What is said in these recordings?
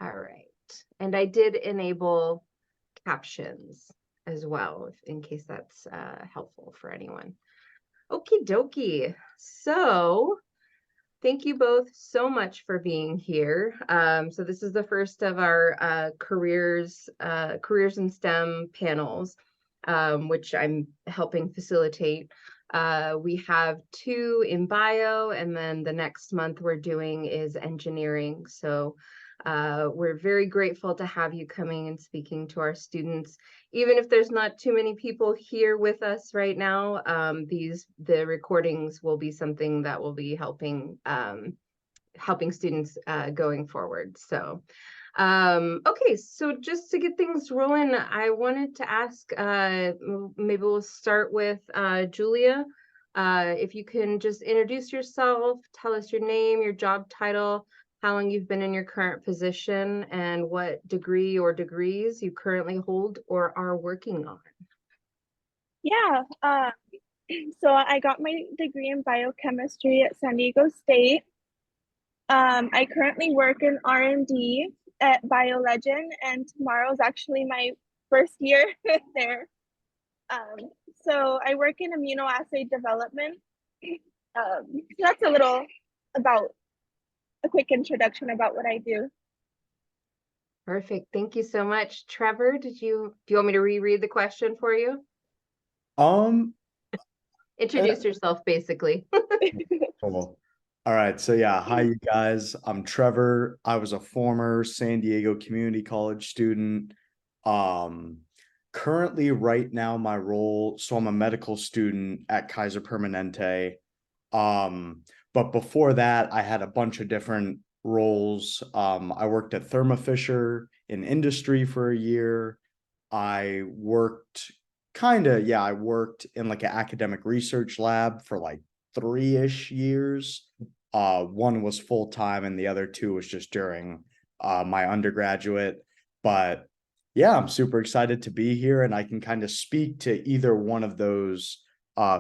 All right. And I did enable captions as well, in case that's helpful for anyone. Okie dokie. So thank you both so much for being here. So this is the first of our careers in STEM panels, which I'm helping facilitate. We have 2 in bio, and then the next month we're doing is engineering. So we're very grateful to have you coming and speaking to our students. Even if there's not too many people here with us right now, the recordings will be something that will be helping students going forward. So okay, so just to get things rolling, I wanted to ask, maybe we'll start with Julia. If you can just introduce yourself, tell us your name, your job title, how long you've been in your current position, and what degree or degrees you currently hold or are working on. Yeah, so I got my degree in biochemistry at San Diego State. I currently work in R&D at BioLegend, and tomorrow is actually my first year there. So I work in immunoassay development. So that's a little about a quick introduction about what I do. Perfect. Thank you so much. Trevor, do you want me to reread the question for you? Um, Introduce yourself, basically. Cool. All right. So yeah, hi you guys. I'm Trevor. I was a former San Diego Community College student. Currently right now my role, so I'm a medical student at Kaiser Permanente. But before that, I had a bunch of different roles. I worked at Thermo Fisher in industry for a year. I worked I worked in like an academic research lab for like 3-ish years. One was full time and the other 2 was just during my undergraduate. But yeah, I'm super excited to be here, and I can kind of speak to either one of those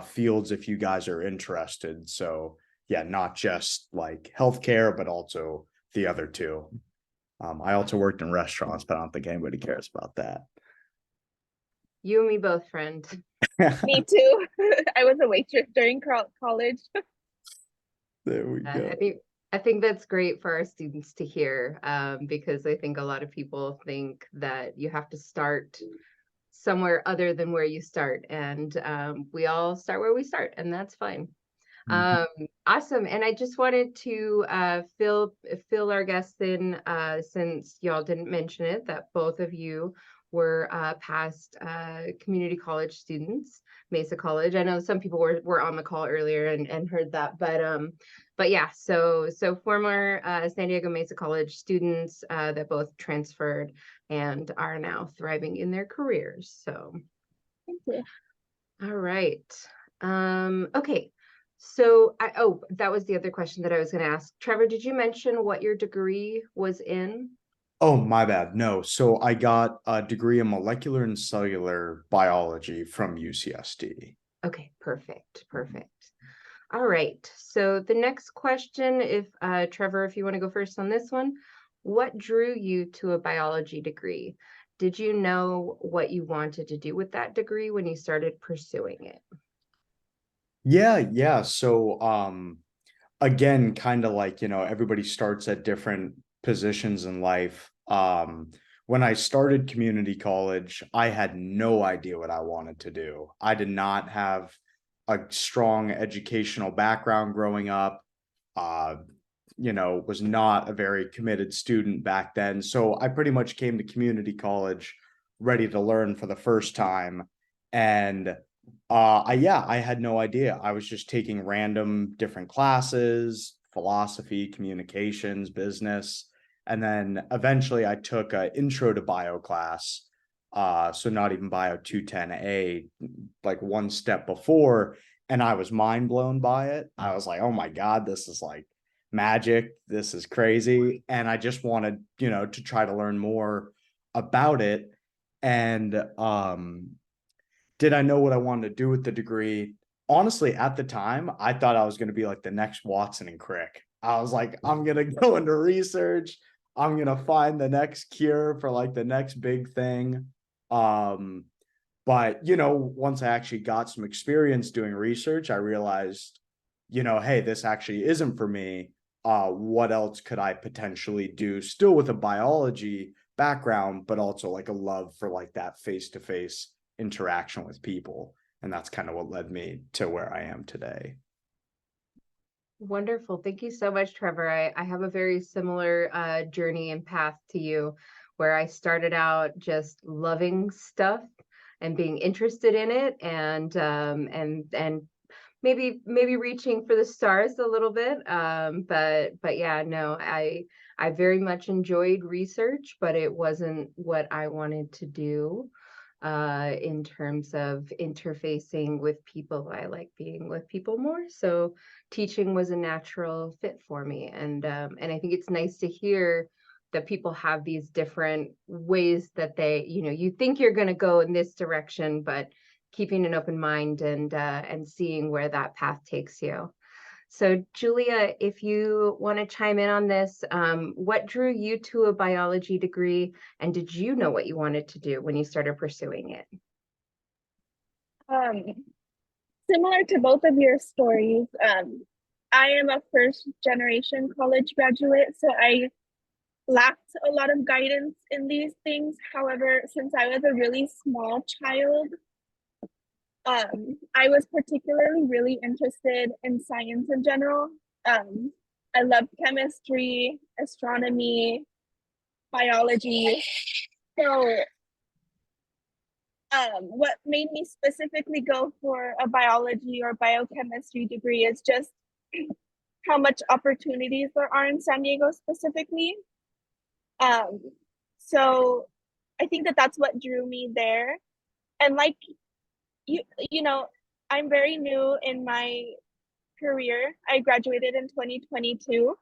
fields if you guys are interested. So yeah, not just like healthcare, but also the other 2. I also worked in restaurants, but I don't think anybody cares about that. You and me both, friend. Me too. I was a waitress during college. There we go. I think that's great for our students to hear, because I think a lot of people think that you have to start somewhere other than where you start, and we all start where we start, and that's fine. Awesome. And I just wanted to fill our guests in, since y'all didn't mention it, that both of you were past community college students, Mesa College. I know some people were on the call earlier and heard that, but yeah, so former San Diego Mesa College students that both transferred and are now thriving in their careers. So Thank you. all right. Okay. So that was the other question that I was going to ask. Trevor, did you mention what your degree was in? Oh, my bad. No. So I got a degree in molecular and cellular biology from UCSD. Okay, perfect. All right. So the next question, if Trevor, if you want to go first on this one, what drew you to a biology degree? Did you know what you wanted to do with that degree when you started pursuing it? Yeah. So again, kind of like, everybody starts at different positions in life. When I started community college, I had no idea what I wanted to do. I did not have a strong educational background growing up. Uh, was not a very committed student back then. So I pretty much came to community college ready to learn for the first time. And I had no idea. I was just taking random different classes, philosophy, communications, business. And then eventually I took an intro to bio class. So not even bio 210A, like one step before. And I was mind blown by it. I was like, oh my God, this is like magic. This is crazy. And I just wanted, to try to learn more about it. And did I know what I wanted to do with the degree? Honestly, at the time, I thought I was going to be like the next Watson and Crick. I was like, I'm going to go into research. I'm gonna find the next cure for like the next big thing. But once I actually got some experience doing research, I realized, hey, this actually isn't for me. What else could I potentially do? Still with a biology background, but also like a love for like that face-to-face interaction with people. And that's kind of what led me to where I am today. Wonderful. Thank you so much, Trevor. I have a very similar journey and path to you, where I started out just loving stuff and being interested in it, and maybe reaching for the stars a little bit. But yeah, no, I very much enjoyed research, but it wasn't what I wanted to do in terms of interfacing with people. I like being with people more. So teaching was a natural fit for me. And I think it's nice to hear that people have these different ways that you think you're going to go in this direction, but keeping an open mind and seeing where that path takes you. So Julia, if you want to chime in on this, what drew you to a biology degree, and did you know what you wanted to do when you started pursuing it? Um, Similar to both of your stories, I am a first generation college graduate, so I lacked a lot of guidance in these things. However, since I was a really small child, I was particularly really interested in science in general. I loved chemistry, astronomy, biology. So, what made me specifically go for a biology or biochemistry degree is just how much opportunities there are in San Diego specifically. Um, so I think that that's what drew me there. And like you, you know, I'm very new in my career. I graduated in 2022.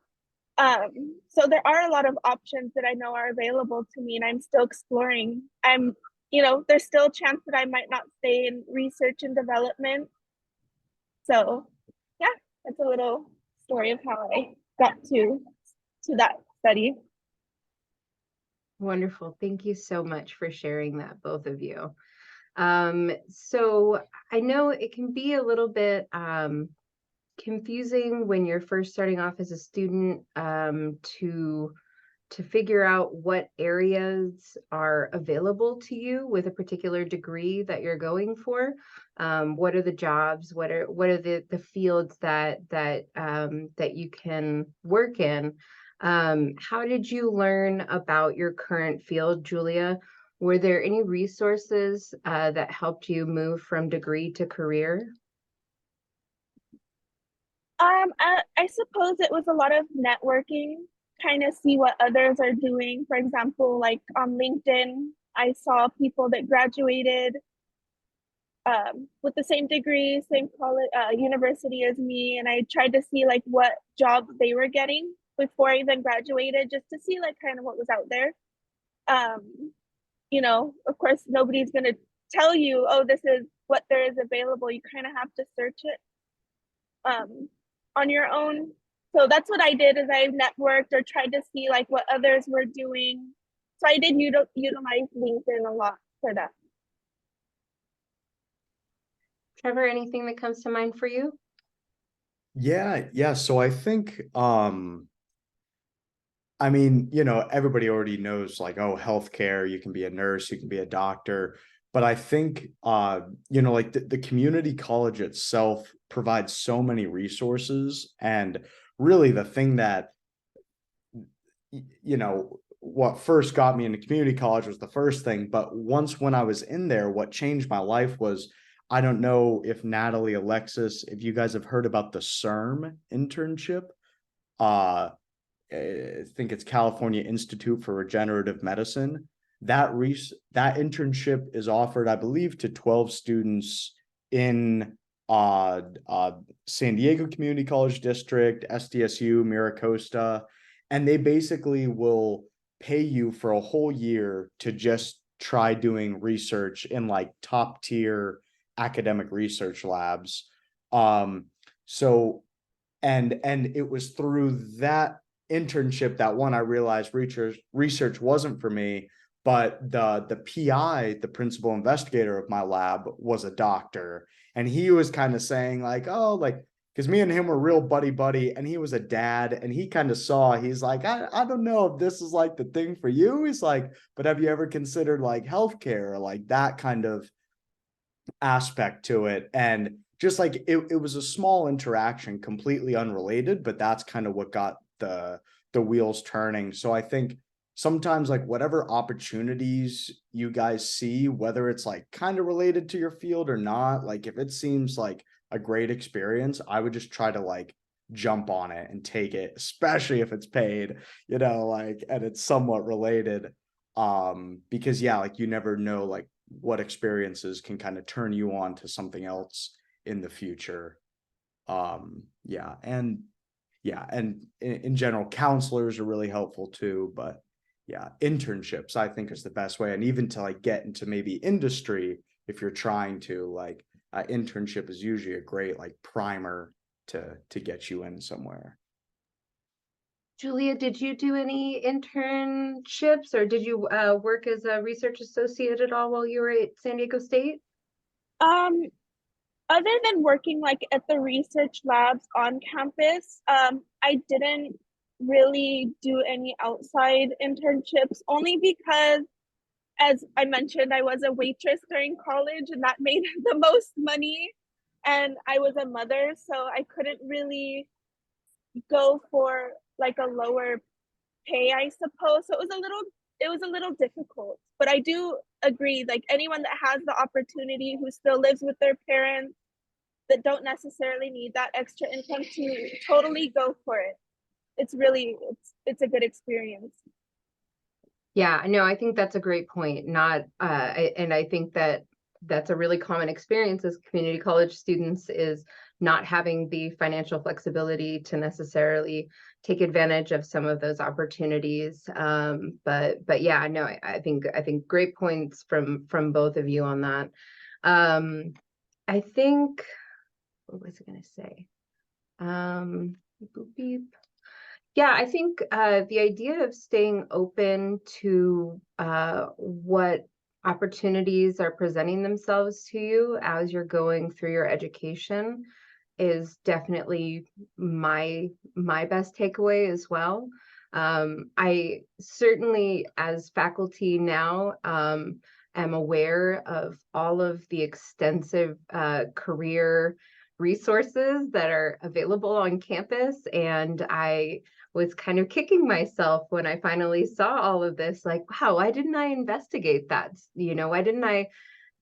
So there are a lot of options that I know are available to me, and I'm still exploring. There's still a chance that I might not stay in research and development. So, yeah, that's a little story of how I got to that study. Wonderful. Thank you so much for sharing that, both of you. So I know it can be a little bit confusing when you're first starting off as a student, to figure out what areas are available to you with a particular degree that you're going for. What are the jobs? What are the fields that you can work in? How did you learn about your current field, Julia? Were there any resources that helped you move from degree to career? I suppose it was a lot of networking, kind of see what others are doing. For example, like on LinkedIn, I saw people that graduated with the same degree, same college, university as me, and I tried to see like what jobs they were getting before I even graduated, just to see like kind of what was out there. Of course, nobody's gonna tell you, oh, this is what there is available. You kind of have to search it on your own. So that's what I did, is I networked or tried to see like what others were doing. So I did utilize LinkedIn a lot for that. Trevor, anything that comes to mind for you? Yeah. So I think I mean, everybody already knows like, oh, healthcare, you can be a nurse, you can be a doctor. But I think, like the community college itself provides so many resources. And really the thing that, what first got me into community college was the first thing. But once when I was in there, what changed my life was, I don't know if Natalie, Alexis, if you guys have heard about the CERM internship. I think it's California Institute for Regenerative Medicine. That internship is offered, I believe, to 12 students in San Diego Community College District, SDSU, Miracosta, and they basically will pay you for a whole year to just try doing research in like top tier academic research labs. So and it was through that internship that one, I realized research wasn't for me, but the PI, the principal investigator of my lab, was a doctor. And he was kind of saying like, oh, like, because me and him were real buddy, and he was a dad, and he kind of saw, he's like, I don't know if this is like the thing for you. He's like, but have you ever considered like healthcare or like that kind of aspect to it? And just like it was a small interaction, completely unrelated, but that's kind of what got the wheels turning. So I think sometimes like whatever opportunities you guys see, whether it's like kind of related to your field or not, like if it seems like a great experience, I would just try to like jump on it and take it, especially if it's paid, like, and it's somewhat related. Because yeah, like you never know like what experiences can kind of turn you on to something else in the future. Yeah, and in general, counselors are really helpful too. But yeah, internships I think is the best way, and even to like get into maybe industry, if you're trying to like, internship is usually a great like primer to get you in somewhere. Julia, did you do any internships, or did you work as a research associate at all while you were at San Diego State? Um, Other than working like at the research labs on campus, I didn't really do any outside internships, only because, as I mentioned, I was a waitress during college and that made the most money. And I was a mother, so I couldn't really go for like a lower pay, I suppose. So it was a little difficult. But I do agree, like anyone that has the opportunity who still lives with their parents that don't necessarily need that extra income to totally go for it. It's a good experience. Yeah, no, I think that's a great point. And I think that that's a really common experience as community college students, is not having the financial flexibility to necessarily take advantage of some of those opportunities. But yeah, no, I think great points from both of you on that. I think, what was I going to say? Boop, beep. Yeah, I think the idea of staying open to what opportunities are presenting themselves to you as you're going through your education is definitely my best takeaway as well. I certainly, as faculty now, am aware of all of the extensive career resources that are available on campus, and I was kind of kicking myself when I finally saw all of this, like, wow, why didn't I investigate that? Why didn't I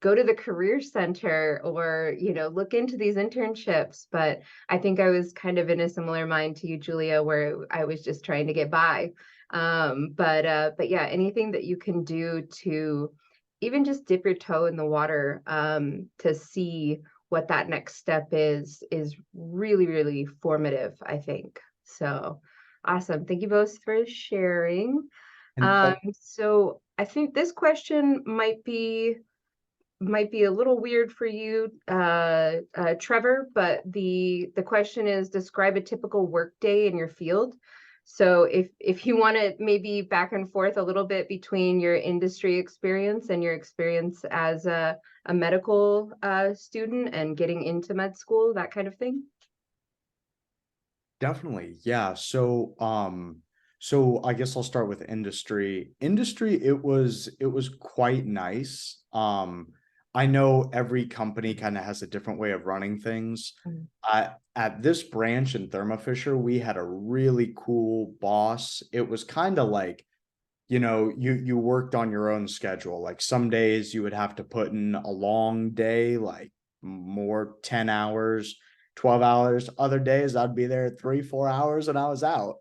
go to the career center, or look into these internships? But I think I was kind of in a similar mind to you, Julia, where I was just trying to get by. But yeah, anything that you can do to even just dip your toe in the water, to see what that next step is really, really formative, I think. So awesome. Thank you both for sharing. And So I think this question might be a little weird for you, Trevor, but the question is, describe a typical work day in your field. So if you want to maybe back and forth a little bit between your industry experience and your experience as a medical student and getting into med school, that kind of thing. definitely, yeah. So I guess I'll start with industry. Industry, it was quite nice. I know every company kind of has a different way of running things. Mm. At this branch in Thermo Fisher, we had a really cool boss. It was kind of like, you worked on your own schedule. Like some days you would have to put in a long day, like more 10 hours, 12 hours. Other days I'd be there 3 4 hours and I was out.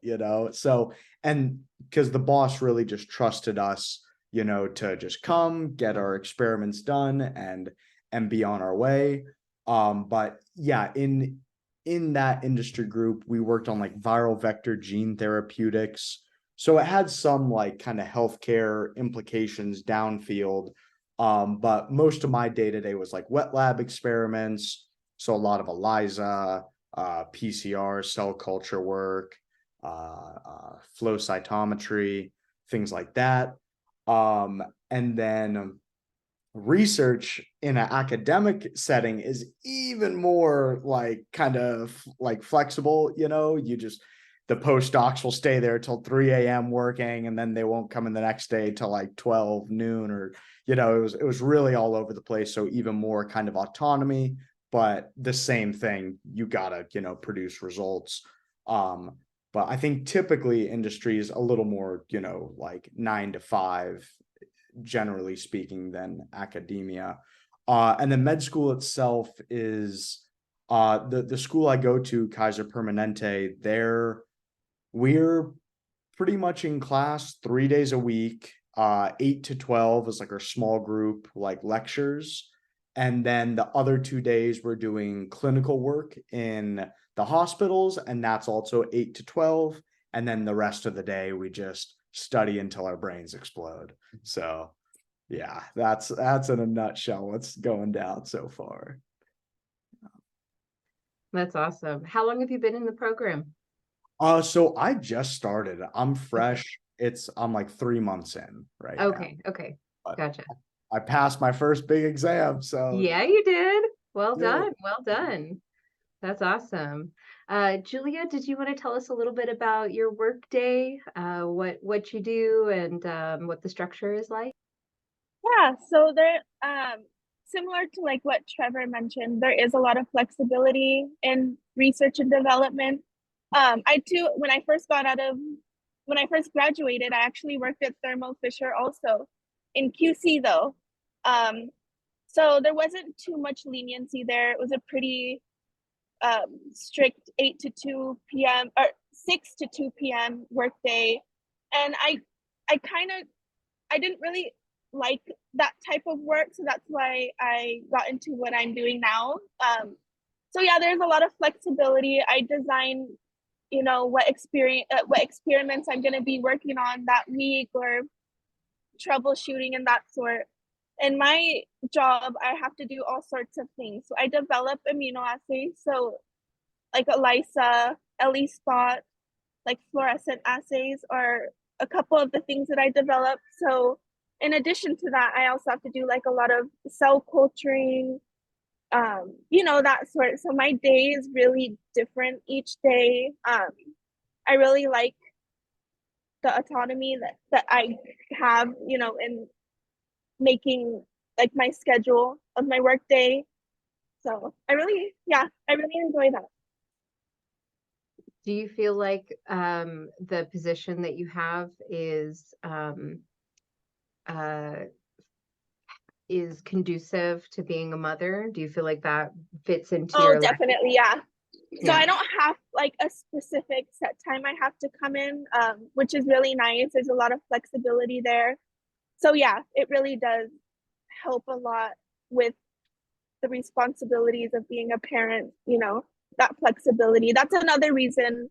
So, and because the boss really just trusted us, to just come get our experiments done and be on our way. But yeah, in that industry group, we worked on like viral vector gene therapeutics. So it had some like kind of healthcare implications downfield. But most of my day-to-day was like wet lab experiments. So a lot of ELISA, PCR, cell culture work. flow cytometry, things like that. And then research in an academic setting is even more like kind of like flexible, you just, the postdocs will stay there till 3 a.m. working, and then they won't come in the next day till like 12 noon, or it was really all over the place. So even more kind of autonomy, but the same thing, you gotta produce results. But I think typically industry is a little more like 9 to 5, generally speaking, than academia. And the med school itself is the school I go to, Kaiser Permanente. We're pretty much in class 3 days a week. 8 to 12 is like our small group like lectures, and then the other 2 days we're doing clinical work in the hospitals, and that's also 8 to 12. And then the rest of the day we just study until our brains explode. So yeah, that's in a nutshell what's going down so far. That's awesome. How long have you been in the program? So I just started. I'm fresh. I'm like 3 months in right now. Okay. But Gotcha. I passed my first big exam, so Yeah, you did. Well yeah. done. Well done. That's awesome. Julia, did you want to tell us a little bit about your work day, what you do, and what the structure is like? Yeah, so there, similar to like what Trevor mentioned, there is a lot of flexibility in research and development. I too, when I first graduated, I actually worked at Thermo Fisher also in QC though. So there wasn't too much leniency there. It was a pretty strict 8 to 2 p.m. or 6 to 2 p.m. workday, and I didn't really like that type of work, so that's why I got into what I'm doing now. So yeah, there's a lot of flexibility. I design, what experiments I'm going to be working on that week, or troubleshooting and that sort. In my job, I have to do all sorts of things. So I develop immunoassays, so like ELISA, ELISpot, like fluorescent assays are a couple of the things that I developed. So in addition to that, I also have to do like a lot of cell culturing, that sort. So my day is really different each day. I really like the autonomy that I have, in making like my schedule of my work day. So I really enjoy that. Do you feel like the position that you have uh, is conducive to being a mother? Do you feel like that fits into Oh, your life? definitely, yeah. So Yeah. I don't have like a specific set time I have to come in, which is really nice. There's a lot of flexibility there. So yeah, it really does help a lot with the responsibilities of being a parent, that flexibility. That's another reason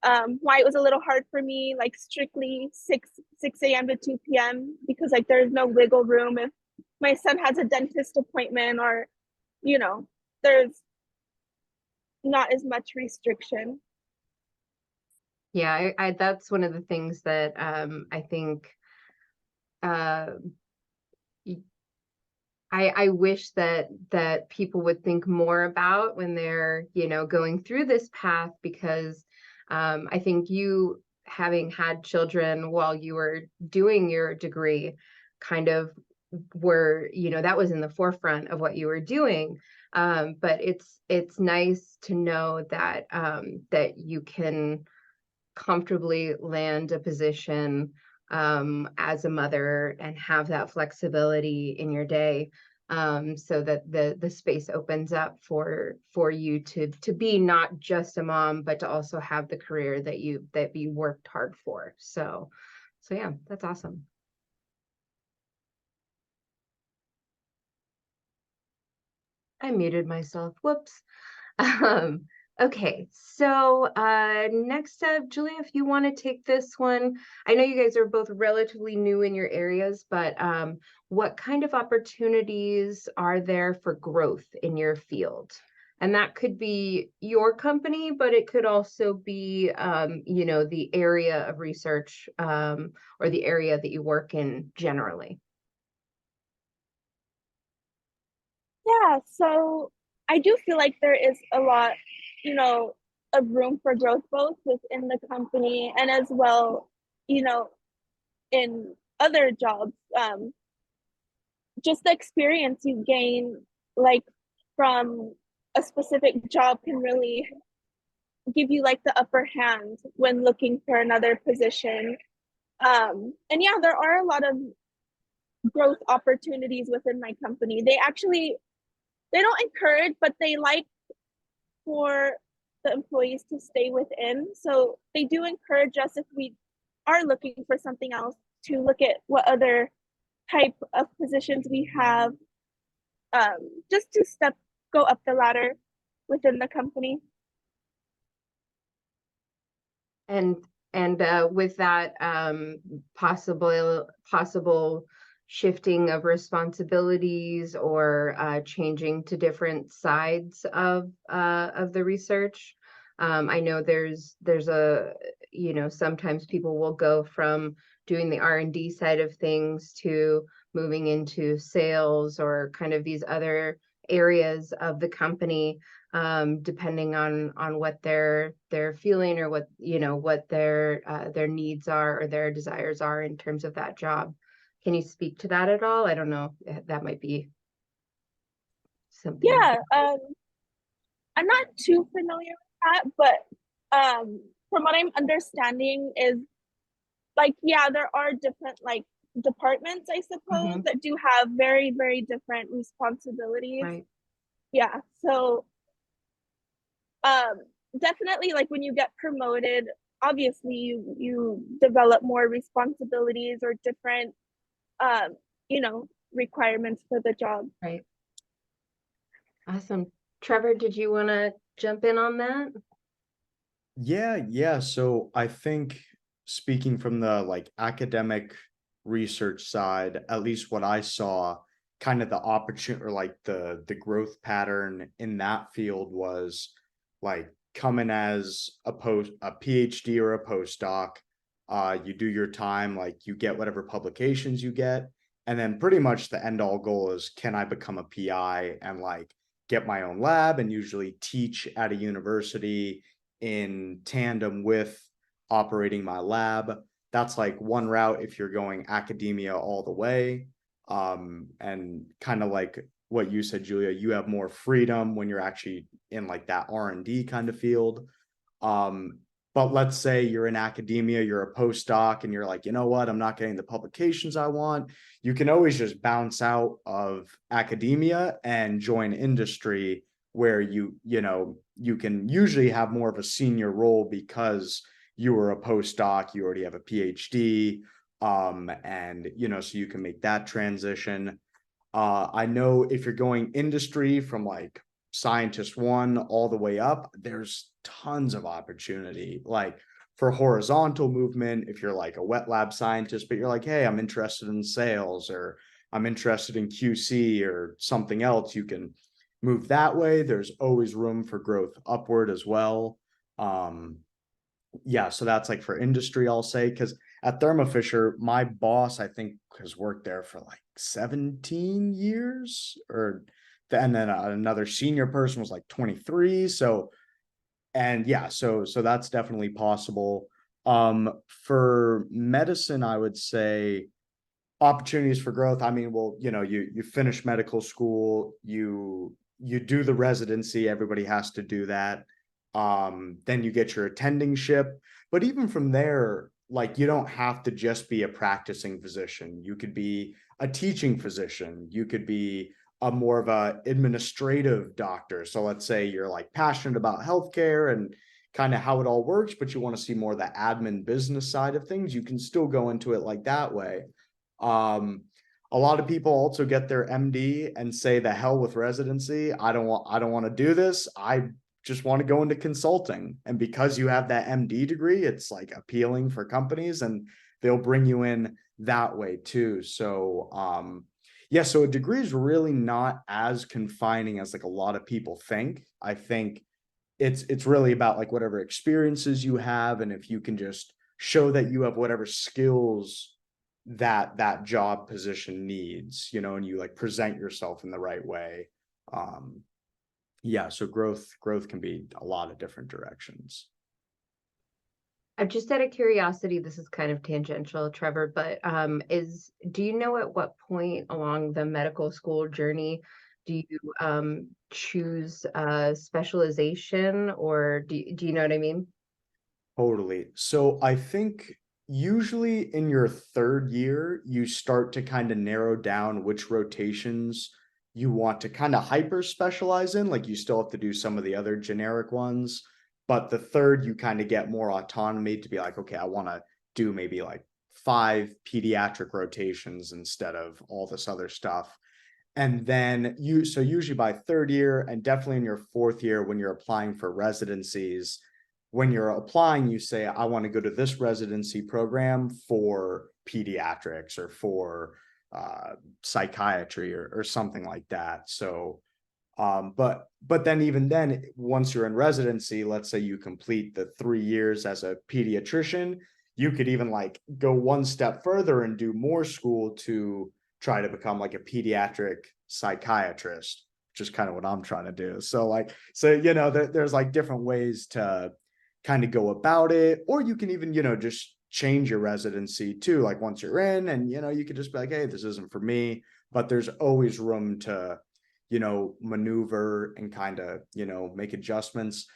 why it was a little hard for me, like strictly 6 a.m. to 2 p.m. because like there's no wiggle room if my son has a dentist appointment, or there's not as much restriction. Yeah, I that's one of the things that I think uh, I wish that people would think more about when they're, going through this path, because I think you, having had children while you were doing your degree, kind of were, that was in the forefront of what you were doing. But it's nice to know that that you can comfortably land a position as a mother and have that flexibility in your day, so that the space opens up for you to be not just a mom, but to also have the career that you worked hard for. So yeah, that's awesome. I muted myself. Whoops. Um, okay, so next up, Julia, if you want to take this one. I know you guys are both relatively new in your areas, but what kind of opportunities are there for growth in your field? And that could be your company, but it could also be, you know, the area of research, or the area that you work in generally. Yeah, so I do feel like there is a lot, you know, of room for growth both within the company and as well, you know, in other jobs. Just the experience you gain, like from a specific job, can really give you like the upper hand when looking for another position. And yeah, there are a lot of growth opportunities within my company. They don't encourage, but they like for the employees to stay within. So they do encourage us, if we are looking for something else, to look at what other type of positions we have, just to go up the ladder within the company. And with that, possible shifting of responsibilities, or changing to different sides of the research. I know there's a, you know, sometimes people will go from doing the R&D side of things to moving into sales, or kind of these other areas of the company, depending on what they're feeling, or what, you know, what their needs are, or their desires are in terms of that job. Can you speak to that at all? I don't know. That might be something. Yeah, I'm not too familiar with that, but from what I'm understanding is, like, yeah, there are different like departments, I suppose, Mhm. that do have very, very different responsibilities. Right. Yeah, so um definitely, like when you get promoted, obviously you develop more responsibilities or different um you know, requirements for the job. Right. Awesome. Trevor, did you want to jump in on that? Yeah. So I think, speaking from the like academic research side, at least what I saw, kind of the opportunity, or like the growth pattern in that field was like coming as a PhD or a postdoc. You do your time, like you get whatever publications you get, and then pretty much the end all goal is, can I become a PI and like get my own lab and usually teach at a university in tandem with operating my lab. That's like one route if you're going academia all the way. And kind of like what you said, Julia, you have more freedom when you're actually in like that R&D kind of field. Um, but let's say you're in academia, you're a postdoc, and you're like, you know what, I'm not getting the publications I want. You can always just bounce out of academia and join industry, where you know, you can usually have more of a senior role because you were a postdoc, you already have a PhD, and you know, so you can make that transition. I know if you're going industry from like scientist one all the way up, there's tons of opportunity. Like for horizontal movement, if you're like a wet lab scientist, but you're like, hey, I'm interested in sales, or I'm interested in QC or something else, you can move that way. There's always room for growth upward as well. Um, yeah, so that's like for industry, I'll say, because at Thermo Fisher, my boss, I think, has worked there for like 17 years, and then another senior person was like 23. So, and yeah, so that's definitely possible. For medicine, I would say opportunities for growth. I mean, well, you know, you finish medical school, you do the residency, everybody has to do that. Then you get your attendingship. But even from there, like you don't have to just be a practicing physician. You could be a teaching physician. You could be a more of a administrative doctor. So let's say you're like passionate about healthcare and kind of how it all works, but you want to see more of the admin business side of things. You can still go into it like that way. Um, a lot of people also get their MD and say, the hell with residency. I don't want to do this. I just want to go into consulting. And because you have that MD degree, it's like appealing for companies, and they'll bring you in that way too. So Yeah, so a degree is really not as confining as like a lot of people think. I think it's really about like whatever experiences you have, and if you can just show that you have whatever skills that that job position needs, you know, and you like present yourself in the right way. Um, yeah, so growth can be a lot of different directions. I'm just out of curiosity, this is kind of tangential, Trevor, but do you know at what point along the medical school journey do you choose specialization, or do you know what I mean? Totally. So I think usually in your third year, you start to kind of narrow down which rotations you want to kind of hyper specialize in. Like you still have to do some of the other generic ones, but the third, you kind of get more autonomy to be like, okay, I want to do maybe like 5 pediatric rotations instead of all this other stuff. And then so usually by third year and definitely in your fourth year, when you're applying for residencies, when you're applying, you say, I want to go to this residency program for pediatrics or for psychiatry or something like that. So, but then even then, once you're in residency, let's say you complete the 3 years as a pediatrician, you could even like go one step further and do more school to try to become like a pediatric psychiatrist, which is kind of what I'm trying to do. So like, so you know, there's like different ways to kind of go about it, or you can even, you know, just change your residency too. Like once you're in, and you know, you could just be like, hey, this isn't for me. But there's always room to, you know, maneuver and kind of, you know, make adjustments.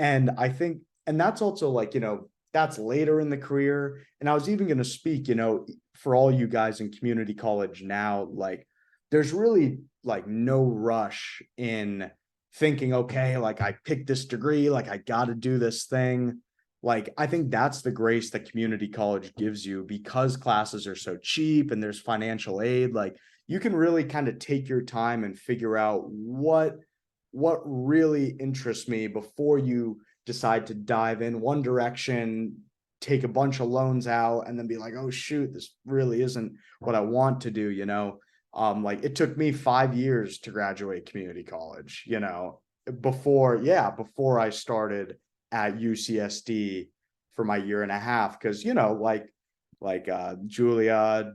And I think, and that's also like, you know, that's later in the career. And I was even going to speak, you know, for all you guys in community college now, like there's really like no rush in thinking, okay, like I picked this degree, like I got to do this thing. Like I think that's the grace that community college gives you, because classes are so cheap and there's financial aid. Like you can really kind of take your time and figure out what really interests me before you decide to dive in one direction, take a bunch of loans out, and then be like, oh shoot, this really isn't what I want to do, you know. Like it took me 5 years to graduate community college, you know, before I started at UCSD for my year and a half. Cause you know, like Julia,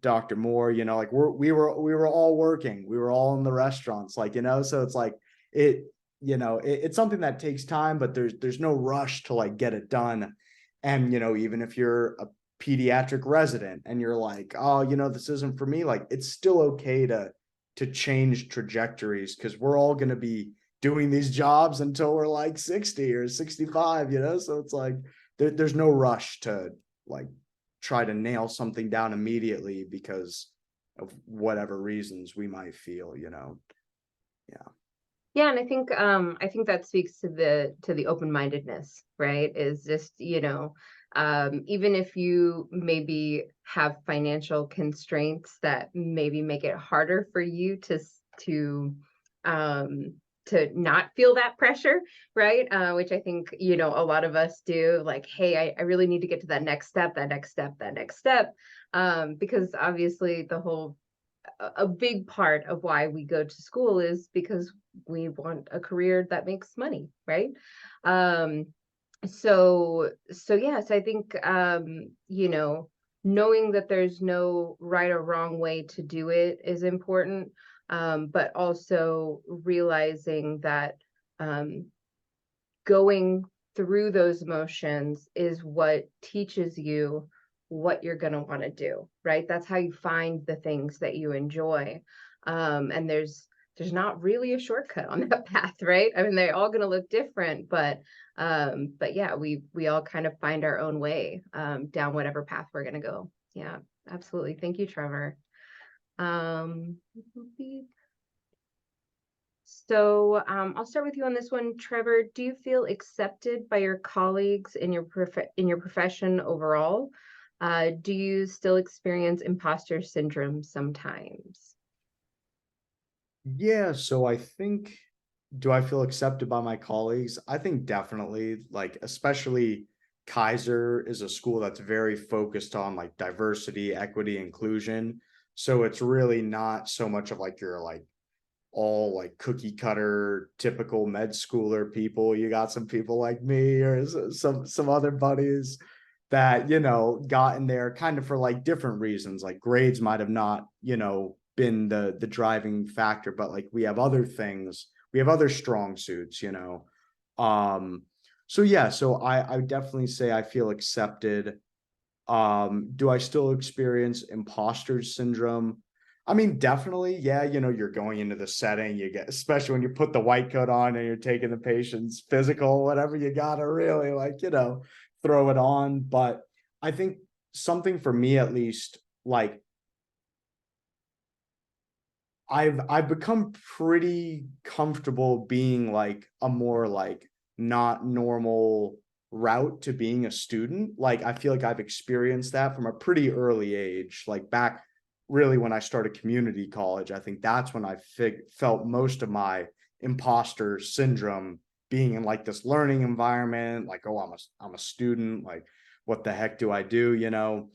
Dr. Moore, you know, like we were all working, we were all in the restaurants, like, you know, so it's like it, you know, it's something that takes time, but there's no rush to like get it done. And, you know, even if you're a pediatric resident and you're like, oh, you know, this isn't for me, like it's still okay to change trajectories, because we're all going to be doing these jobs until we're like 60 or 65, you know, so it's like there's no rush to like try to nail something down immediately because of whatever reasons we might feel, you know. Yeah. Yeah, and I think that speaks to the open-mindedness, right? Is just, you know, even if you maybe have financial constraints that maybe make it harder for you um to not feel that pressure, right? Which I think, you know, a lot of us do, like, hey, I really need to get to that next step, that next step, that next step. Because obviously the whole a big part of why we go to school is because we want a career that makes money, right? Um, so yes, I think you know, knowing that there's no right or wrong way to do it is important, but also realizing that um, going through those motions is what teaches you what you're going to want to do, right? That's how you find the things that you enjoy. And there's not really a shortcut on that path, right? I mean, they're all going to look different, but yeah, we all kind of find our own way down whatever path we're going to go. Yeah, absolutely. Thank you, Trevor. Um, I'll start with you on this one, Trevor. Do you feel accepted by your colleagues in your profession overall? Do you still experience imposter syndrome sometimes? Yeah, so I think, do I feel accepted by my colleagues? I think definitely, like, especially Kaiser is a school that's very focused on like diversity, equity, inclusion. So it's really not so much of like you're like all like cookie cutter typical med schooler people. You got some people like me or some other buddies that, you know, got in there kind of for like different reasons. Like grades might have not, you know, been the driving factor, but like we have other things, we have other strong suits, you know. So yeah, so I would definitely say I feel accepted. Do I still experience imposter syndrome? I mean, definitely, yeah, you know, you're going into the setting, you get, especially when you put the white coat on and you're taking the patient's physical, whatever, you gotta really like, you know, throw it on. But I think something for me at least, like I've become pretty comfortable being like a more like not normal route to being a student. Like I feel like I've experienced that from a pretty early age. Like back really when I started community college, I think that's when I felt most of my imposter syndrome being in like this learning environment, like, oh, I'm a student, like what the heck do I do, you know?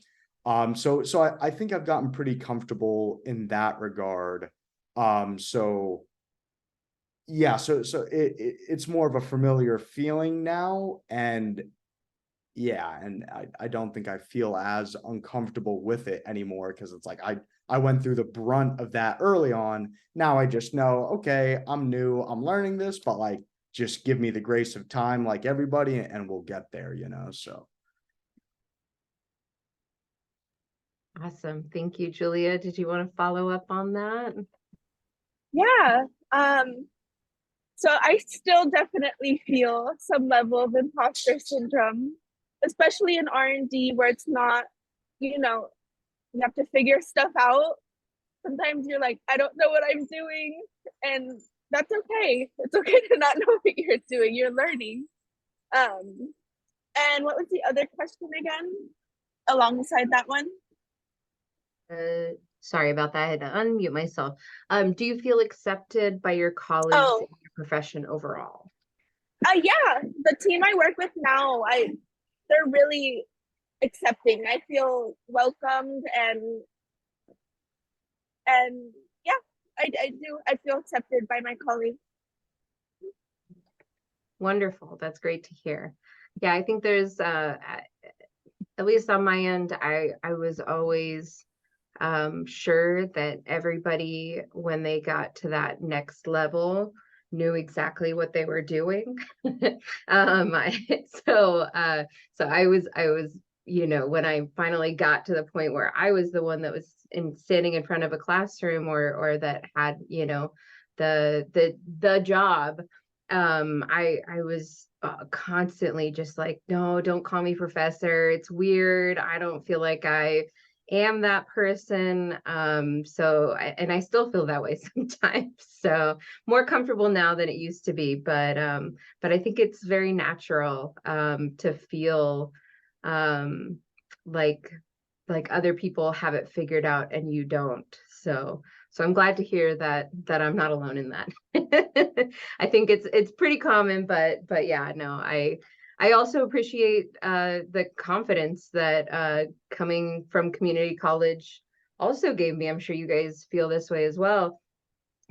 So I think I've gotten pretty comfortable in that regard. So yeah, so it's more of a familiar feeling now, and yeah, and I don't think I feel as uncomfortable with it anymore because it's like I went through the brunt of that early on. Now I just know, okay, I'm new, I'm learning this, but like just give me the grace of time like everybody and we'll get there, you know. So Awesome. Thank you, Julia. Did you want to follow up on that? Yeah. So I still definitely feel some level of imposter syndrome, especially in R&D where it's not, you know, you have to figure stuff out. Sometimes you're like, I don't know what I'm doing, and that's okay. It's okay to not know what you're doing. You're learning. Um, and what was the other question again alongside that one? Sorry about that. I had to unmute myself. Do you feel accepted by your colleagues in Oh, your profession overall? yeah, the team I work with now, they're really accepting. I feel welcomed and yeah, I do. I feel accepted by my colleagues. Wonderful. That's great to hear. Yeah, I think there's at least on my end, I was always sure that everybody, when they got to that next level, knew exactly what they were doing. So I was, you know, when I finally got to the point where I was the one that was standing in front of a classroom or that had, you know, the job, I was constantly just like, no, don't call me professor. It's weird. I don't feel like I am that person. And I still feel that way sometimes. So more comfortable now than it used to be. But I think it's very natural to feel um like other people have it figured out and you don't. So I'm glad to hear that I'm not alone in that. I think it's pretty common, but yeah, no, I also appreciate the confidence that coming from community college also gave me. I'm sure you guys feel this way as well.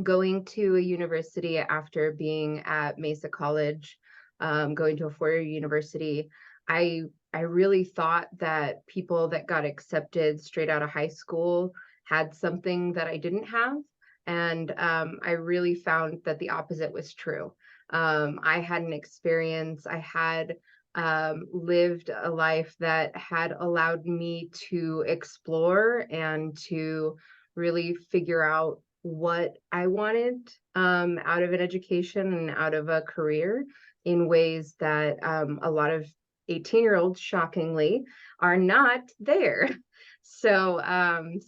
Going to a university after being at Mesa College, going to a four-year university, I I really thought that people that got accepted straight out of high school had something that I didn't have. And I really found that the opposite was true. I had an experience, I had lived a life that had allowed me to explore and to really figure out what I wanted out of an education and out of a career in ways that a lot of 18-year-olds, shockingly, are not there. So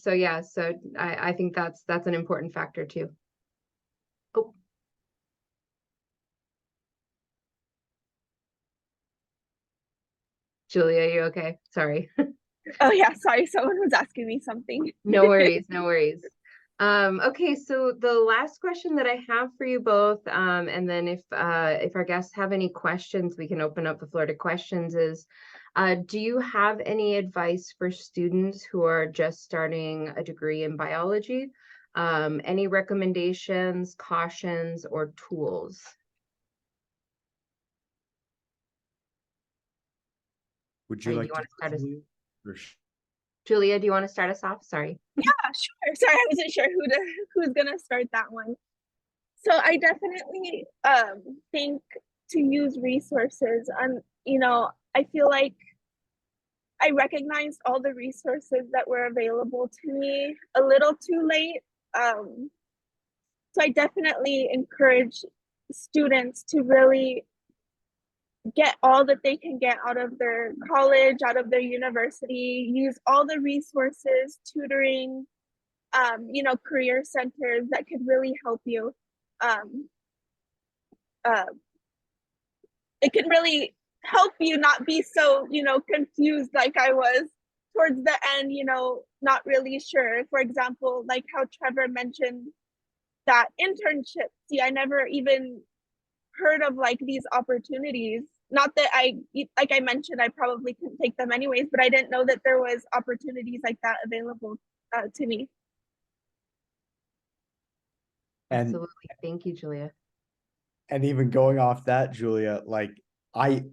yeah, so I think that's an important factor too. Oh, Julia, you okay? Sorry. Oh yeah, sorry, someone was asking me something. No worries, no worries. Okay, so the last question that I have for you both, and then if our guests have any questions, we can open up the floor to questions, is Do you have any advice for students who are just starting a degree in biology? Any recommendations, cautions, or tools? Would you Sorry, do like you to want to start us? Julia? Or Julia, do you want to start us off? Sorry. Sure. Sorry, I wasn't sure who's gonna start that one. So I definitely think to use resources, and I feel like I recognized all the resources that were available to me a little too late. So I definitely encourage students to really get all that they can get out of their college, out of their university, use all the resources, tutoring, career centers that could really help you. Um, uh, it can really help you not be so, confused like I was towards the end, not really sure. For example, like how Trevor mentioned that internship. See, I never even heard of like these opportunities. Not that like I mentioned, I probably couldn't take them anyways, but I didn't know that there was opportunities like that available to me. and Absolutely. Thank you, Julia. and even going off that, Julia, like I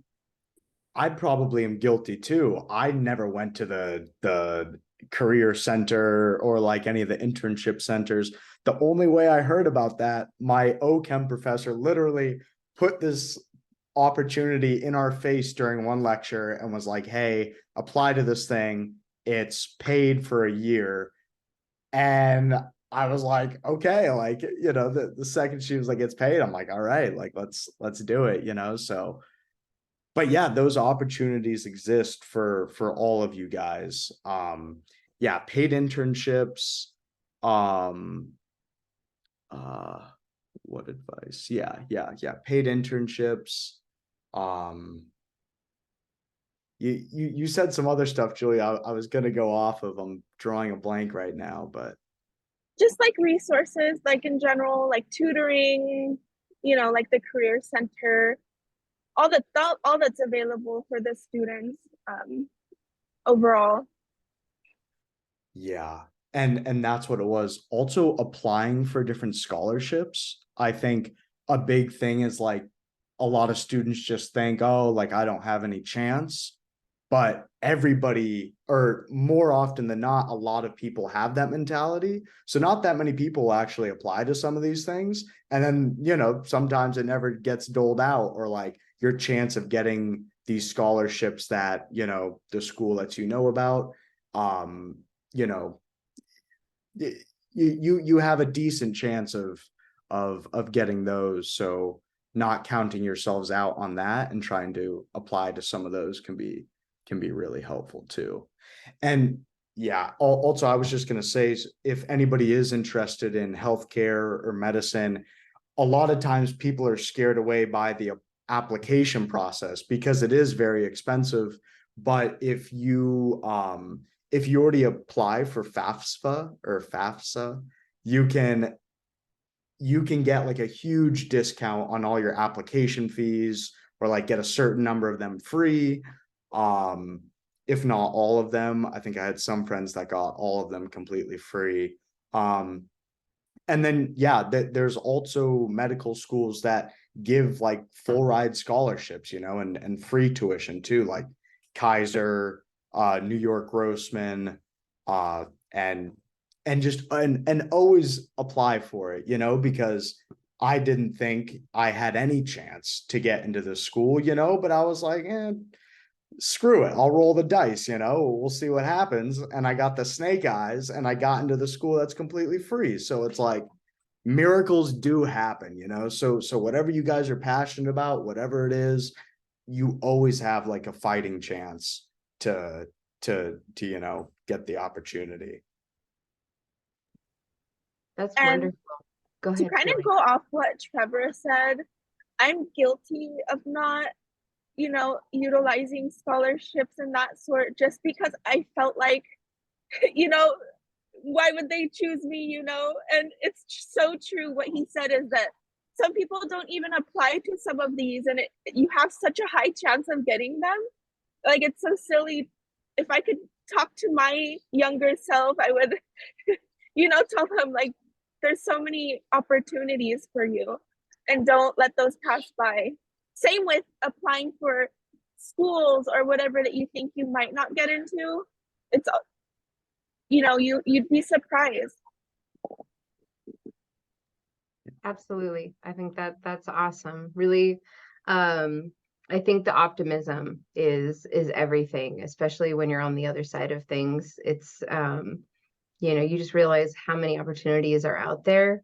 I probably am guilty too. I never went to the career center or like any of the internship centers. The only way I heard about that, my OChem professor literally put this opportunity in our face during one lecture and was like, "Hey, apply to this thing. It's paid for a year." And I was like, okay, like, the second she was like, it's paid, I'm like, all right, like, let's do it. So, but yeah, those opportunities exist for all of you guys. Yeah, paid internships. Um, uh, what advice? Yeah. Paid internships. Um, you said some other stuff, Julia. I was gonna go off of. I'm drawing a blank right now, but Just like resources, like in general, like tutoring, like the career center, all that's available for the students overall. yeah. And that's what it was. Also applying for different scholarships. I think a big thing is like a lot of students just think, oh, like I don't have any chance. But everybody, or more often than not, a lot of people have that mentality. So not that many people actually apply to some of these things. And then, sometimes it never gets doled out, or like your chance of getting these scholarships that, the school lets you know about. You know, you have a decent chance of getting those. So not counting yourselves out on that and trying to apply to some of those can be really helpful too. And yeah, also I was just going to say, if anybody is interested in healthcare or medicine, a lot of times people are scared away by the application process because it is very expensive. But if you already apply for FAFSA or FAFSA, you can get like a huge discount on all your application fees, or like get a certain number of them free. Um, if not all of them. I think I had some friends that got all of them completely free. Um, and then yeah, there's also medical schools that give like full ride scholarships, and free tuition too, like Kaiser, New York Grossman, and and always apply for it, because I didn't think I had any chance to get into this school, but I was like, screw it, I'll roll the dice, we'll see what happens. And I got the snake eyes and I got into the school that's completely free. So it's like miracles do happen, so whatever you guys are passionate about, whatever it is, you always have like a fighting chance to get the opportunity. That's And wonderful. Go to ahead, kind of Julia. go off what Trevor said, I'm guilty of not, utilizing scholarships and that sort, just because I felt like, you know, why would they choose me, And it's so true. What he said is that some people don't even apply to some of these, and you have such a high chance of getting them. Like, it's so silly. If I could talk to my younger self, I would, tell them, like, there's so many opportunities for you and don't let those pass by. Same with applying for schools or whatever that you think you might not get into. It's, you'd be surprised. Absolutely. I think that's awesome. Really, I think the optimism is everything, especially when you're on the other side of things. It's you just realize how many opportunities are out there.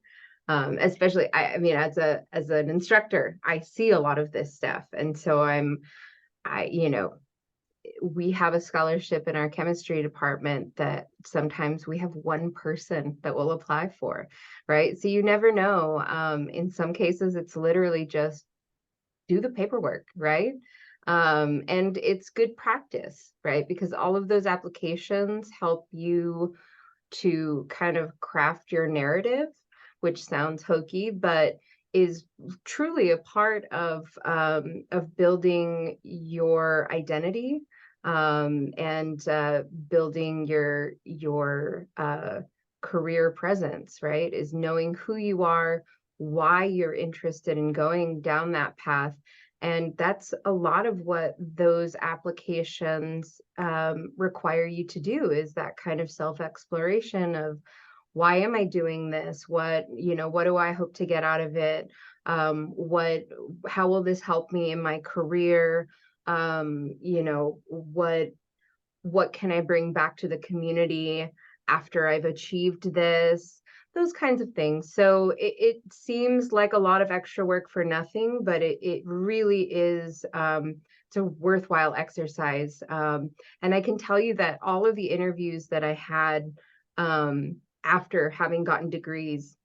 Especially I mean, as an instructor, I see a lot of this stuff. And so we have a scholarship in our chemistry department that sometimes we have one person that will apply for, right? So you never know. In some cases, it's literally just do the paperwork, right? And it's good practice, right? Because all of those applications help you to kind of craft your narrative, which sounds hokey, but is truly a part of building your identity, and building your career presence, right? Is knowing who you are, why you're interested in going down that path. And that's a lot of what those applications require you to do, is that kind of self-exploration of, why am I doing this? What do I hope to get out of it? How will this help me in my career? What can I bring back to the community after I've achieved this? Those kinds of things. So it seems like a lot of extra work for nothing, but it really is, it's a worthwhile exercise. And I can tell you that all of the interviews that I had after having gotten degrees,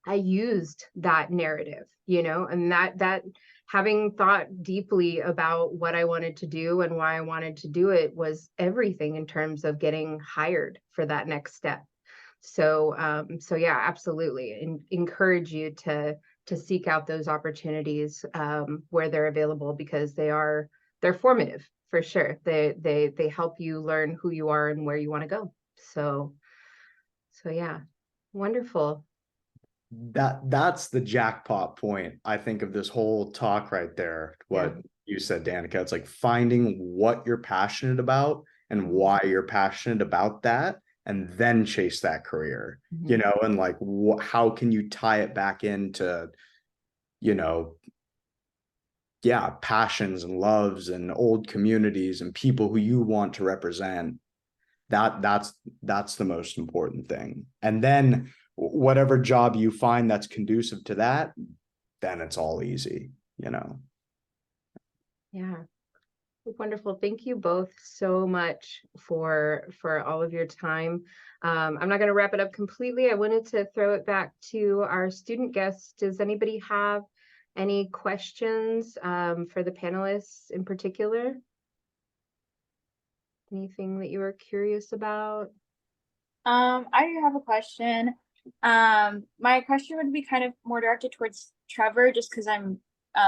I used that narrative, and that having thought deeply about what I wanted to do and why I wanted to do it was everything in terms of getting hired for that next step. So yeah, absolutely. Encourage you to seek out those opportunities where they're available, because they're formative for sure. They help you learn who you are and where you want to go. So yeah, wonderful. That's the jackpot point, I think, of this whole talk right there. What you said, Danica, it's like finding what you're passionate about and why you're passionate about that, and then chase that career, and like, how can you tie it back into, passions and loves and old communities and people who you want to represent. That's the most important thing. And then whatever job you find that's conducive to that, then it's all easy. Yeah. Wonderful. Thank you both so much for all of your time. I'm not going to wrap it up completely. I wanted to throw it back to our student guests. Does anybody have any questions for the panelists in particular? Anything that you were curious about? I have a question. My question would be kind of more directed towards Trevor, just because I'm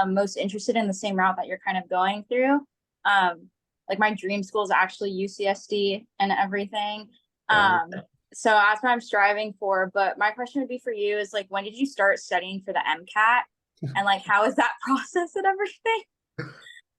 most interested in the same route that you're kind of going through. Like, my dream school is actually UCSD and everything. So that's what I'm striving for. But my question would be for you is, like, when did you start studying for the MCAT? And like, how is that process and everything?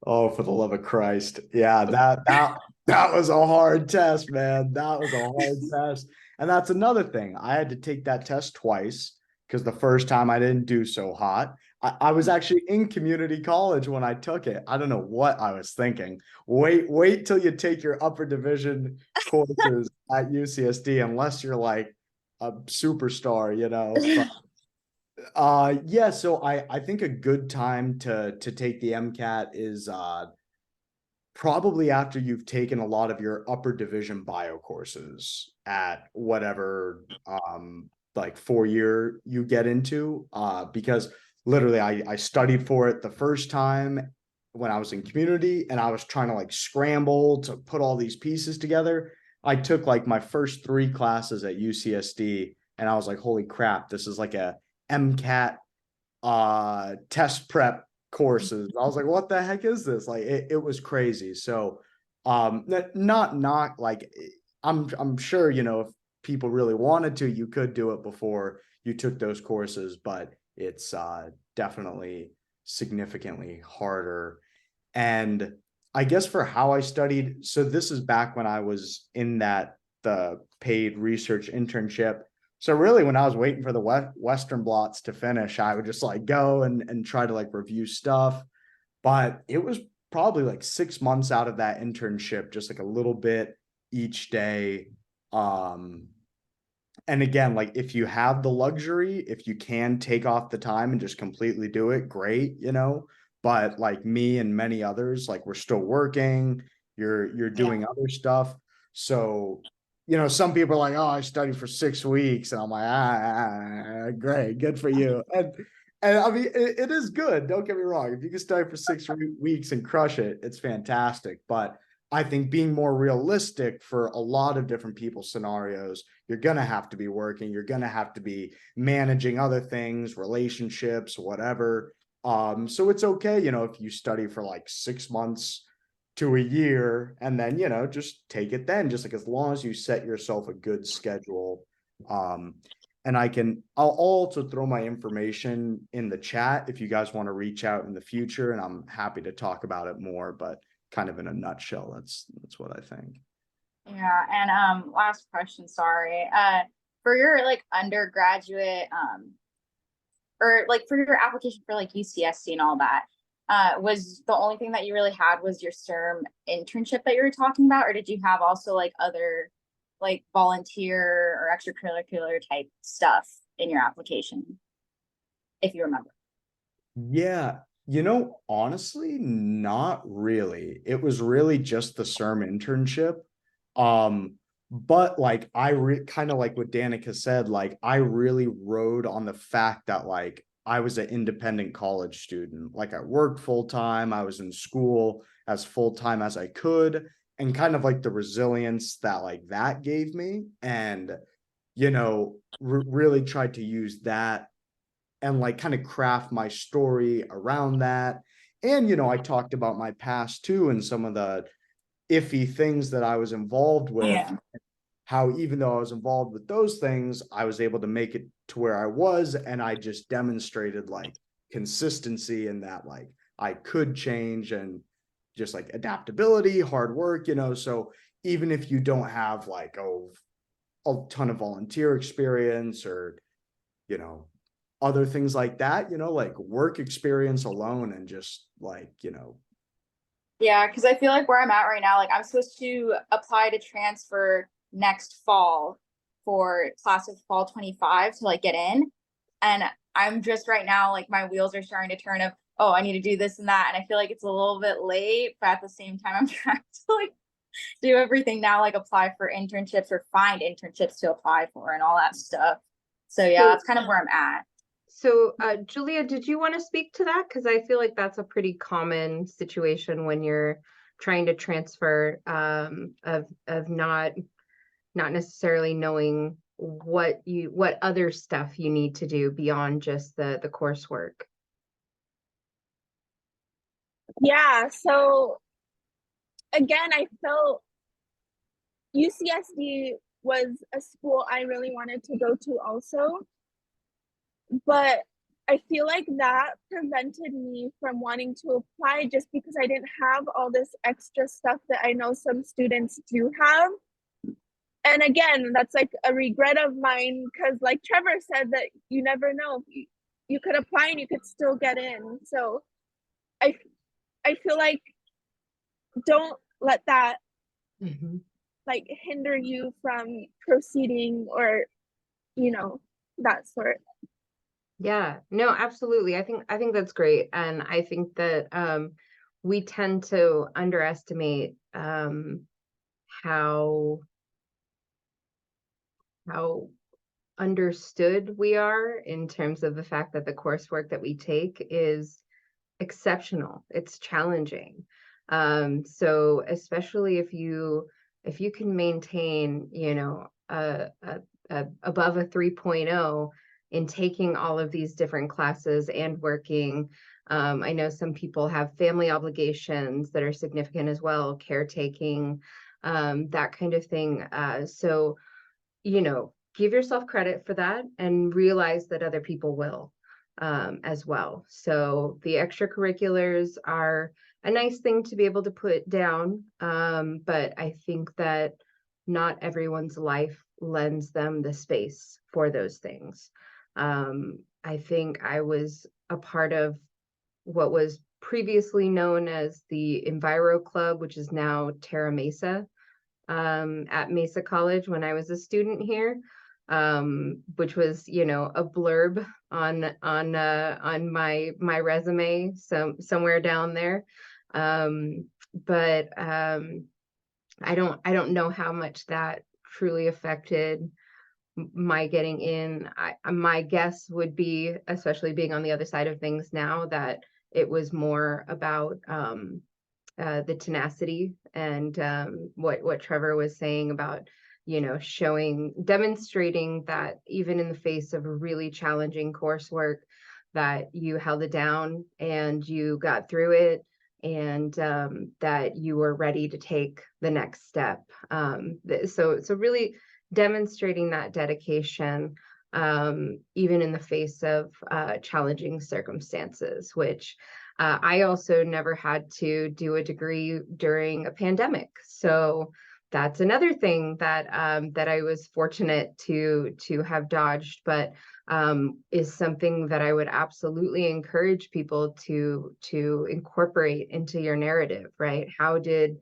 Oh, for the love of Christ. Yeah, that was a hard test, man. That was a hard test. And that's another thing. I had to take that test twice, because the first time I didn't do so hot. I was actually in community college when I took it. I don't know what I was thinking. Wait till you take your upper division courses at UCSD, unless you're like a superstar, But, yeah, so I think a good time to take the MCAT is probably after you've taken a lot of your upper division bio courses at whatever like 4-year you get into, because literally I studied for it the first time when I was in community, and I was trying to like scramble to put all these pieces together. I took like my first 3 classes at UCSD, and I was like, holy crap, this is like a MCAT test prep courses. I was like, what the heck is this? Like, it was crazy. So Not like I'm sure, you know, if people really wanted to, you could do it before you took those courses, but it's definitely significantly harder. And I guess for how I studied, so this is back when I was in the paid research internship. So really when I was waiting for the Western blots to finish, I would just like go and try to like review stuff. But it was probably like 6 months out of that internship, just like a little bit each day. Um, and again, like if you have the luxury, if you can take off the time and just completely do it, great, you know. But like me and many others, like we're still working, you're doing other stuff. So, you know, some people are like, oh, I studied for 6 weeks, and I'm like, great, good for you. And I mean, it is good. Don't get me wrong. If you can study for 6 weeks and crush it, it's fantastic. But I think being more realistic for a lot of different people's scenarios, you're going to have to be working. You're going to have to be managing other things, relationships, whatever. So it's okay, you know, if you study for like 6 months to a year and then, you know, just take it then, just like as long as you set yourself a good schedule. Um, and I'll also throw my information in the chat if you guys want to reach out in the future, and I'm happy to talk about it more, but kind of in a nutshell, that's what I think. Yeah, and last question, sorry. For your like undergraduate or like for your application for like UCSC and all that, was the only thing that you really had was your CERM internship that you were talking about, or did you have also like other like volunteer or extracurricular type stuff in your application, if you remember? Yeah, you know, honestly, not really. It was really just the CERM internship. But like kind of like what Danica said, like I really rode on the fact that like I was an independent college student. Like I worked full time, I was in school as full time as I could, and kind of like the resilience that like that gave me. And you know, really tried to use that and like kind of craft my story around that. And, you know, I talked about my past too and some of the iffy things that I was involved with, Yeah. how even though I was involved with those things, I was able to make it to where I was. And I just demonstrated like consistency in that, like I could change and just like adaptability, hard work, you know. So even if you don't have like a ton of volunteer experience or, you know, other things like that, you know, like work experience alone and just like, you know. Yeah, because I feel like where I'm at right now, like I'm supposed to apply to transfer next fall for class of fall 25 to like get in. And I'm just right now, like my wheels are starting to turn of, oh, I need to do this and that. And I feel like it's a little bit late, but at the same time, I'm trying to like do everything now, like apply for internships or find internships to apply for and all that stuff. So yeah, that's kind of where I'm at. So, Julia, did you want to speak to that? Because I feel like that's a pretty common situation when you're trying to transfer, of not necessarily knowing what other stuff you need to do beyond just the coursework. Yeah, so again, I felt UCSD was a school I really wanted to go to also, but I feel like that prevented me from wanting to apply just because I didn't have all this extra stuff that I know some students do have. And again, that's like a regret of mine because like Trevor said, that you never know, you could apply and you could still get in. So I feel like don't let that like hinder you from proceeding or, you know, that sort. Yeah, no, absolutely. I think that's great. And I think that we tend to underestimate how understood we are in terms of the fact that the coursework that we take is exceptional. It's challenging. So especially if you can maintain, you know, above a 3.0 in taking all of these different classes and working, I know some people have family obligations that are significant as well, caretaking, that kind of thing. So, you know, give yourself credit for that and realize that other people will, as well. So the extracurriculars are a nice thing to be able to put down, but I think that not everyone's life lends them the space for those things. I think I was a part of what was previously known as the Enviro Club, which is now Terra Mesa, at Mesa College when I was a student here, which was, you know, a blurb on my resume, somewhere down there. But I don't know how much that truly affected my getting in. My guess would be, especially being on the other side of things now, that it was more about the tenacity and what Trevor was saying about, you know, demonstrating that even in the face of really challenging coursework, that you held it down and you got through it, and that you were ready to take the next step. So really demonstrating that dedication, even in the face of challenging circumstances, which I also never had to do a degree during a pandemic. So that's another thing that that I was fortunate to have dodged, but is something that I would absolutely encourage people to incorporate into your narrative, right? How did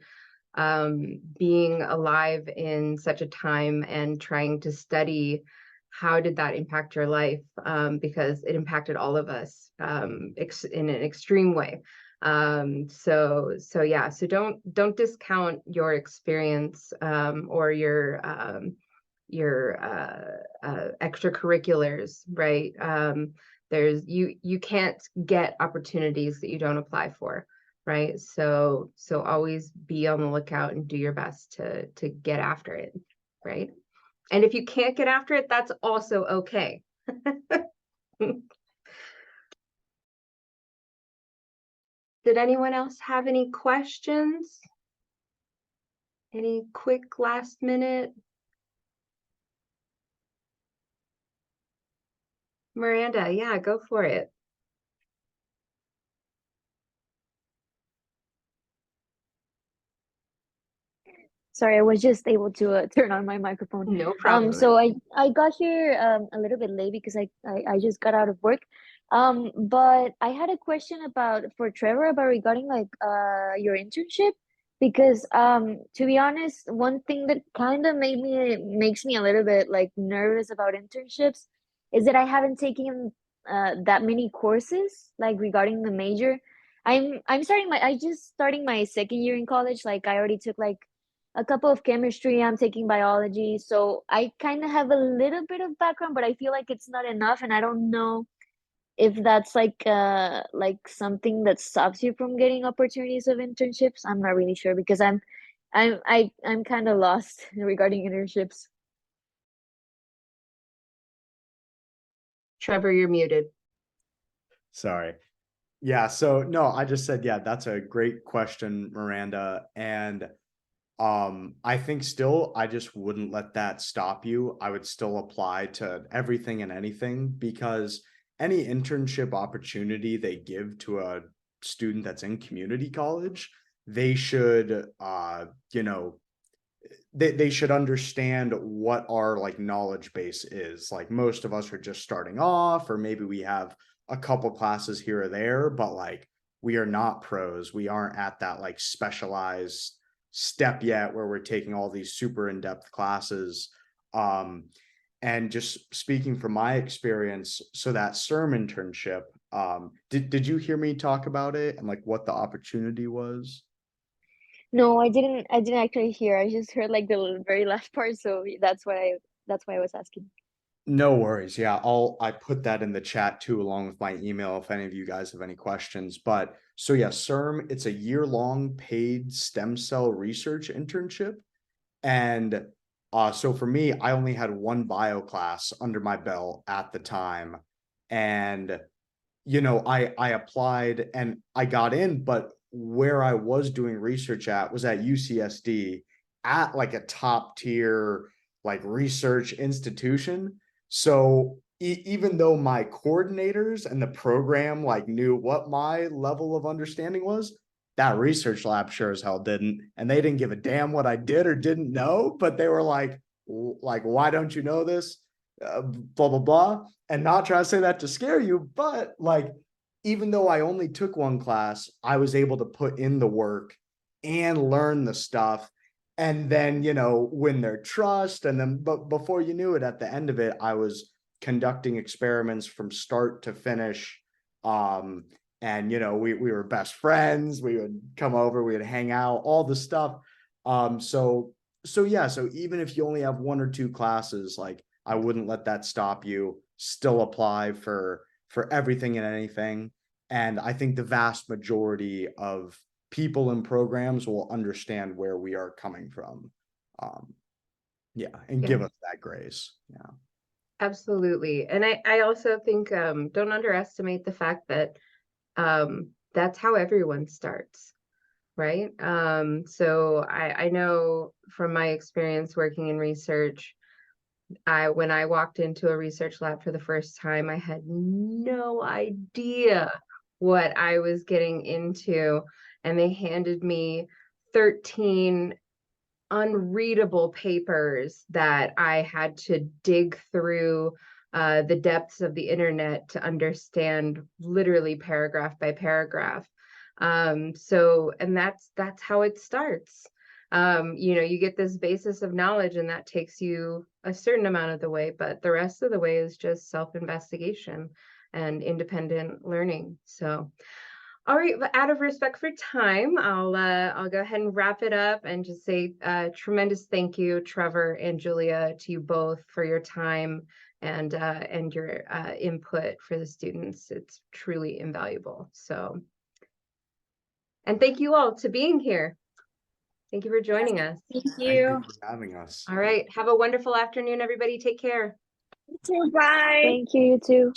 being alive in such a time and trying to study, how did that impact your life? Because it impacted all of us in an extreme way. So yeah, so don't discount your experience, or your extracurriculars, right? You can't get opportunities that you don't apply for, right? So always be on the lookout and do your best to get after it, right? And if you can't get after it, that's also okay. Did anyone else have any questions? Any quick last minute? Miranda, yeah, go for it. Sorry, I was just able to turn on my microphone. No problem. So I got here a little bit late because I just got out of work. But I had a question for Trevor about regarding like your internship, because to be honest, one thing that kind of makes me a little bit like nervous about internships is that I haven't taken that many courses like regarding the major. I just starting my second year in college. Like I already took like a couple of chemistry, I'm taking biology, so I kind of have a little bit of background, but I feel like it's not enough, and I don't know if that's like something that stops you from getting opportunities of internships. I'm not really sure because I'm kind of lost regarding internships. Trevor, you're muted. Sorry. Yeah, so no, I just said, yeah, that's a great question, Miranda. And I think still, I just wouldn't let that stop you. I would still apply to everything and anything, because any internship opportunity they give to a student that's in community college, they should, you know, they should understand what our like knowledge base is. Like most of us are just starting off, or maybe we have a couple classes here or there, but like we are not pros. We aren't at that like specialized step yet where we're taking all these super in-depth classes. And just speaking from my experience, so that CERM internship, did you hear me talk about it and like what the opportunity was? No, I didn't actually hear. I just heard like the very last part, so that's why I was asking. No worries. Yeah, I put that in the chat too, along with my email if any of you guys have any questions. But so yeah, CERM, it's a year-long paid stem cell research internship. And so for me, I only had one bio class under my belt at the time. And I applied and I got in, but where I was doing research at was at UCSD, at like a top tier like research institution. So even though my coordinators and the program like knew what my level of understanding was, that research lab sure as hell didn't. And they didn't give a damn what I did or didn't know, but they were like, why don't you know this? Blah, blah, blah. And not trying to say that to scare you, but like, even though I only took one class, I was able to put in the work and learn the stuff. And then, win their trust. And then, but before you knew it, at the end of it, I was conducting experiments from start to finish. And we were best friends. We would come over, we would hang out, all the stuff. So yeah, so even if you only have one or two classes, like I wouldn't let that stop you. Still apply for everything and anything. And I think the vast majority of people in programs will understand where we are coming from. And give us that grace. Yeah. Absolutely. And I also think don't underestimate the fact that that's how everyone starts, right? So I know from my experience working in research, when I walked into a research lab for the first time, I had no idea what I was getting into, and they handed me 13 unreadable papers that I had to dig through the depths of the internet to understand, literally paragraph by paragraph. And that's how it starts. You get this basis of knowledge, and that takes you a certain amount of the way, but the rest of the way is just self-investigation and independent learning. So all right, but out of respect for time, I'll go ahead and wrap it up and just say tremendous thank you, Trevor and Julia, to you both for your time and your input for the students. It's truly invaluable. So, and thank you all to being here. Thank you for joining us. Thank Thank you. you for having us. All right, have a wonderful afternoon, everybody. Take care. You too, bye. Thank you, you too.